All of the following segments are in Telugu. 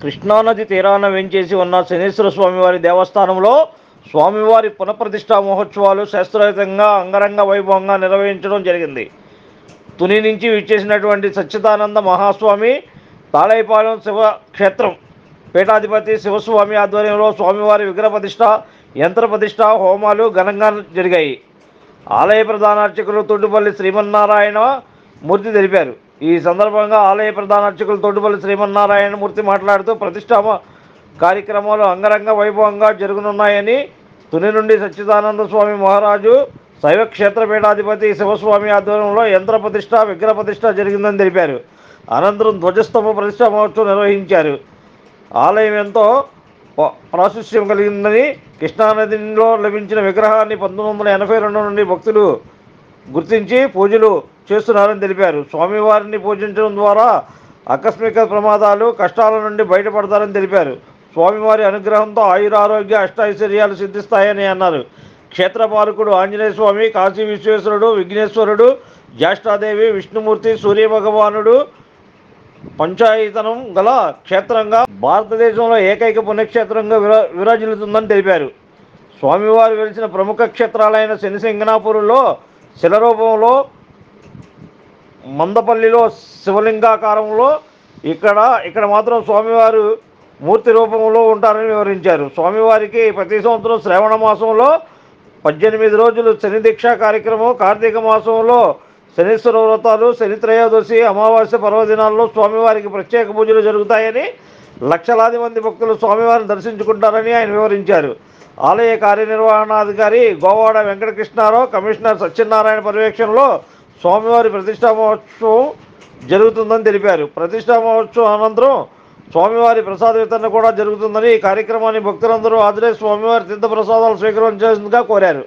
కృష్ణానది తీరాన వెంచేసి ఉన్న శనీశ్వర స్వామివారి దేవస్థానంలో స్వామివారి పునఃప్రతిష్ఠా మహోత్సవాలు శాస్త్రోక్తంగా అంగరంగ వైభవంగా నిర్వహించడం జరిగింది. తుని నుంచి విచ్చేసినటువంటి సచ్చిదానంద మహాస్వామి తాళైపాలెం శివక్షేత్రం పీఠాధిపతి శివస్వామి ఆధ్వర్యంలో స్వామివారి విగ్రహ ప్రతిష్ఠ, యంత్ర ప్రతిష్ఠ, హోమాలు ఘనంగా జరిగాయి. ఆలయ ప్రధానార్చకులు తోటుపల్లి శ్రీమన్నారాయణ మూర్తి తెలిపారు. ఈ సందర్భంగా ఆలయ ప్రధానార్చకులు తోటుపల్లి శ్రీమన్నారాయణ మూర్తి మాట్లాడుతూ ప్రతిష్ఠా కార్యక్రమాలు అంగరంగ వైభవంగా జరుగునున్నాయని, తుని నుండి సచ్చిదానంద స్వామి మహారాజు శైవక్షేత్ర పీఠాధిపతి శివస్వామి ఆధ్వర్యంలో యంత్ర ప్రతిష్ఠ, విగ్రహ ప్రతిష్ఠ జరిగిందని తెలిపారు. అనంతరం ధ్వజస్తంభ ప్రతిష్ఠా మహోత్సవం నిర్వహించారు. ఆలయం ఎంతో ప్రాశస్త్యం కలిగిందని, కృష్ణానదిలో లభించిన విగ్రహాన్ని 1982 నుండి భక్తులు గుర్తించి పూజలు చేస్తున్నారని తెలిపారు. స్వామివారిని పూజించడం ద్వారా ఆకస్మిక ప్రమాదాలు, కష్టాల నుండి బయటపడతారని తెలిపారు. స్వామివారి అనుగ్రహంతో ఆయురారోగ్య అష్టైశ్వర్యాలు సిద్ధిస్తాయని అన్నారు. క్షేత్రపాలకుడు ఆంజనేయ స్వామి, కాశీ విశ్వేశ్వరుడు, విఘ్నేశ్వరుడు, జ్యేష్ఠాదేవి, విష్ణుమూర్తి, సూర్యభగవానుడు పంచాయతనం గల క్షేత్రంగా భారతదేశంలో ఏకైక పుణ్యక్షేత్రంగా విరాజిల్లుతుందని తెలిపారు. స్వామివారు వెలిసిన ప్రముఖ క్షేత్రాలైన శనిసింగనాపురంలో శిలరూపంలో, మందపల్లిలో శివలింగాకారంలో, ఇక్కడ మాత్రం స్వామివారు మూర్తి రూపంలో ఉంటారని వివరించారు. స్వామివారికి ప్రతి సంవత్సరం శ్రావణ మాసంలో 18 రోజులు శని దీక్షా కార్యక్రమం, కార్తీక మాసంలో శనీశ్వర వ్రతాలు, శని త్రయోదశి, అమావాస్య పర్వదినాల్లో స్వామివారికి ప్రత్యేక పూజలు జరుగుతాయని, లక్షలాది మంది భక్తులు స్వామివారిని దర్శించుకుంటారని ఆయన వివరించారు. ఆలయ కార్యనిర్వహణాధికారి గోవాడ వెంకటకృష్ణారావు, కమిషనర్ సత్యనారాయణ పర్యవేక్షణలో స్వామివారి ప్రతిష్టా మహోత్సవం జరుగుతుందని తెలిపారు. ప్రతిష్టా మహోత్సవం అనంతరం స్వామివారి ప్రసాద వితరణ కూడా జరుగుతుందని, ఈ కార్యక్రమాన్ని భక్తులందరూ హాజరై స్వామివారి తీర్థ ప్రసాదాలు స్వీకరించాల్సిందిగా కోరారు.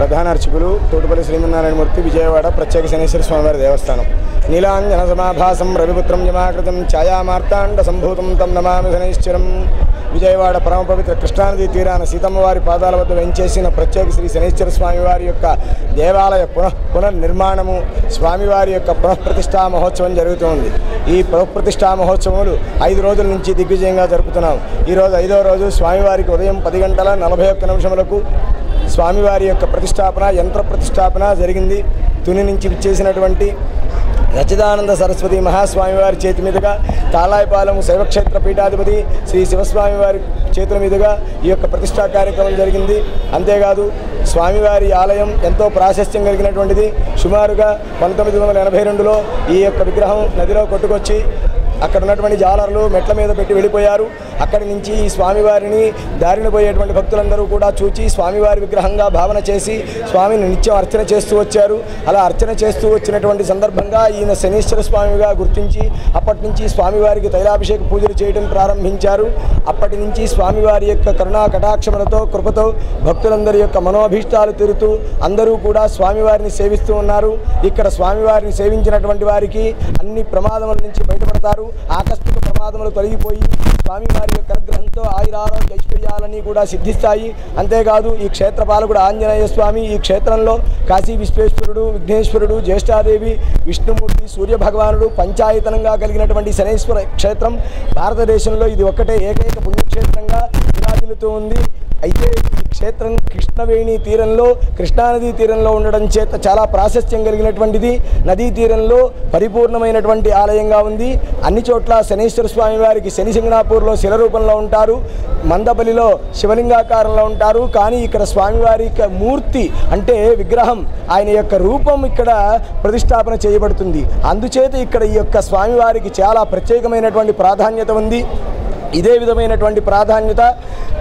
ప్రధాన అర్చకులు తోటుపల్లి శ్రీమన్నారాయణమూర్తి, విజయవాడ ప్రత్యేక శనీశ్వర స్వామివారి దేవస్థానం. నీలాంజన సమాభాసం రవిపుత్రం యమాకృతం ఛాయామార్తాండ సంభూతం తం నమామి శనైశ్వరం. విజయవాడ పరమ పవిత్ర కృష్ణానది తీరాన సీతమ్మవారి పాదాల వద్ద వెంచేసిన ప్రత్యేక శ్రీ శనైశ్వర స్వామివారి యొక్క దేవాలయ పునర్నిర్మాణము, స్వామివారి యొక్క పునఃప్రతిష్ఠా మహోత్సవం జరుగుతోంది. ఈ పునఃప్రతిష్ఠా మహోత్సవాలు 5 రోజుల నుంచి దిగ్విజయంగా జరుపుతున్నాం. ఈరోజు 5వ రోజు స్వామివారికి ఉదయం 10:41 స్వామివారి యొక్క ప్రతిష్టాపన, యంత్ర ప్రతిష్టాపన జరిగింది. తుని నుంచి విచ్చేసినటువంటి సచ్చిదానంద సరస్వతి మహాస్వామి వారి చేతి మీదుగా తాళాయిపాలెం శైవక్షేత్ర పీఠాధిపతి శ్రీ శివస్వామి వారి చేతుల మీదుగా ఈ యొక్క ప్రతిష్టా కార్యక్రమం జరిగింది. అంతేకాదు స్వామివారి ఆలయం ఎంతో ప్రాశస్త్యం కలిగినటువంటిది. సుమారుగా 1982లో ఈ యొక్క విగ్రహం నదిలో కొట్టుకొచ్చి అక్కడ ఉన్నటువంటి జాలర్లు మెట్ల మీద పెట్టి వెళ్ళిపోయారు. అక్కడి నుంచి ఈ స్వామివారిని దారిన పోయేటువంటి భక్తులందరూ కూడా చూచి స్వామివారి విగ్రహంగా భావన చేసి స్వామిని నిత్యం అర్చన చేస్తూ వచ్చారు. అలా అర్చన చేస్తూ వచ్చినటువంటి సందర్భంగా ఈయన శనీశ్వర స్వామిగా గుర్తించి అప్పటి నుంచి స్వామివారికి తైలాభిషేక పూజలు చేయడం ప్రారంభించారు. అప్పటి నుంచి స్వామివారి యొక్క కరుణా కటాక్షములతో కృపతో భక్తులందరి యొక్క మనోభీష్టాలు తీరుతూ అందరూ కూడా స్వామివారిని సేవిస్తూ ఉన్నారు. ఇక్కడ స్వామివారిని సేవించినటువంటి వారికి అన్ని ప్రమాదముల నుంచి బయటపడతారు. ఆకస్మిక ప్రమాదములు తొలగిపోయి స్వామివారి యొక్క అనుగ్రహంతో ఆయురారోగ్య ఐశ్వర్యాలన్నీ కూడా సిద్ధిస్తాయి. అంతేకాదు ఈ క్షేత్ర పాలకుడు ఆంజనేయ స్వామి, ఈ క్షేత్రంలో కాశీ విశ్వేశ్వరుడు, విఘ్నేశ్వరుడు, జ్యేష్ఠాదేవి, విష్ణుమూర్తి, సూర్యభగవానుడు పంచాయతనంగా కలిగినటువంటి శనేశ్వర క్షేత్రం భారతదేశంలో ఇది ఒక్కటే ఏకైక పుణ్యక్షేత్రంగా విరాజిల్లుతూ ఉంది. అయితే ఈ క్షేత్రం కృష్ణవేణి తీరంలో, కృష్ణానదీ తీరంలో ఉండడం చేత చాలా ప్రాశస్త్యం కలిగినటువంటిది. నదీ తీరంలో పరిపూర్ణమైనటువంటి ఆలయంగా ఉంది. అన్ని చోట్ల శనీశ్వర స్వామి వారికి శని సింగనాపూర్లో శిల రూపంలో ఉంటారు, మందబలిలో శివలింగాకారంలో ఉంటారు. కానీ ఇక్కడ స్వామివారి యొక్క మూర్తి అంటే విగ్రహం, ఆయన యొక్క రూపం ఇక్కడ ప్రతిష్టాపన చేయబడుతుంది. అందుచేత ఇక్కడ ఈ యొక్క స్వామివారికి చాలా ప్రత్యేకమైనటువంటి ప్రాధాన్యత ఉంది. ఇదే విధమైనటువంటి ప్రాధాన్యత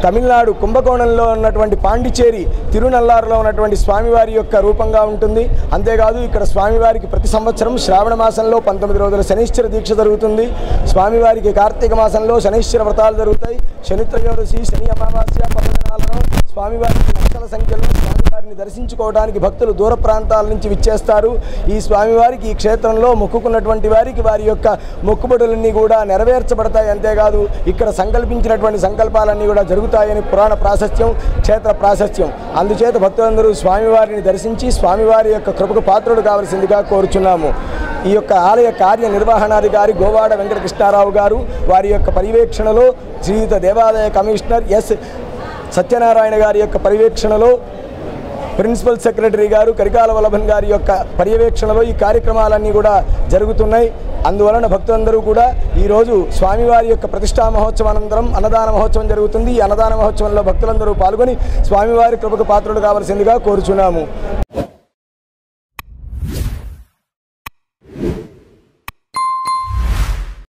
తమిళనాడు కుంభకోణంలో ఉన్నటువంటి పాండిచేరి తిరునల్లారులో ఉన్నటువంటి స్వామివారి యొక్క రూపంగా ఉంటుంది. అంతేకాదు ఇక్కడ స్వామివారికి ప్రతి సంవత్సరం శ్రావణ మాసంలో 19 రోజుల శనీశ్వర దీక్ష జరుగుతుంది. స్వామివారికి కార్తీక మాసంలో శనీశ్వర వ్రతాలు జరుగుతాయి. శని త్రయోదశి, శని అమావాస్య పర్వదినాలలో స్వామివారికి లక్షల సంఖ్యలో స్వామివారిని దర్శించుకోవడానికి భక్తులు దూర ప్రాంతాల నుంచి విచ్చేస్తారు. ఈ స్వామివారికి ఈ క్షేత్రంలో మొక్కుకున్నటువంటి వారికి వారి యొక్క మొక్కుబడులన్నీ కూడా నెరవేర్చబడతాయి. అంతేకాదు ఇక్కడ సంకల్పించినటువంటి సంకల్పాలన్నీ కూడా జరుగుతాయని పురాణ ప్రాశస్త్యం, క్షేత్ర ప్రాశస్త్యం. అందుచేత భక్తులందరూ స్వామివారిని దర్శించి స్వామివారి యొక్క కృపకు పాత్రుడు కావలసిందిగా కోరుచున్నాము. ఈ యొక్క ఆలయ కార్యనిర్వహణాధికారి గోవాడ వెంకటకృష్ణారావు గారు, వారి యొక్క పర్యవేక్షణలో శ్రీయుత దేవాలయ కమిషనర్ ఎస్ సత్యనారాయణ గారి యొక్క పర్యవేక్షణలో ప్రిన్సిపల్ సెక్రటరీ గారు కరికాల వల్లభన్ గారి యొక్క పర్యవేక్షణలో ఈ కార్యక్రమాలన్నీ కూడా జరుగుతున్నాయి. అందువలన భక్తులందరూ కూడా ఈరోజు స్వామివారి యొక్క ప్రతిష్టా మహోత్సవం అనంతరం అన్నదాన మహోత్సవం జరుగుతుంది. ఈ అన్నదాన మహోత్సవంలో భక్తులందరూ పాల్గొని స్వామివారి కృపకు పాత్రులు కావలసిందిగా కోరుచున్నాము.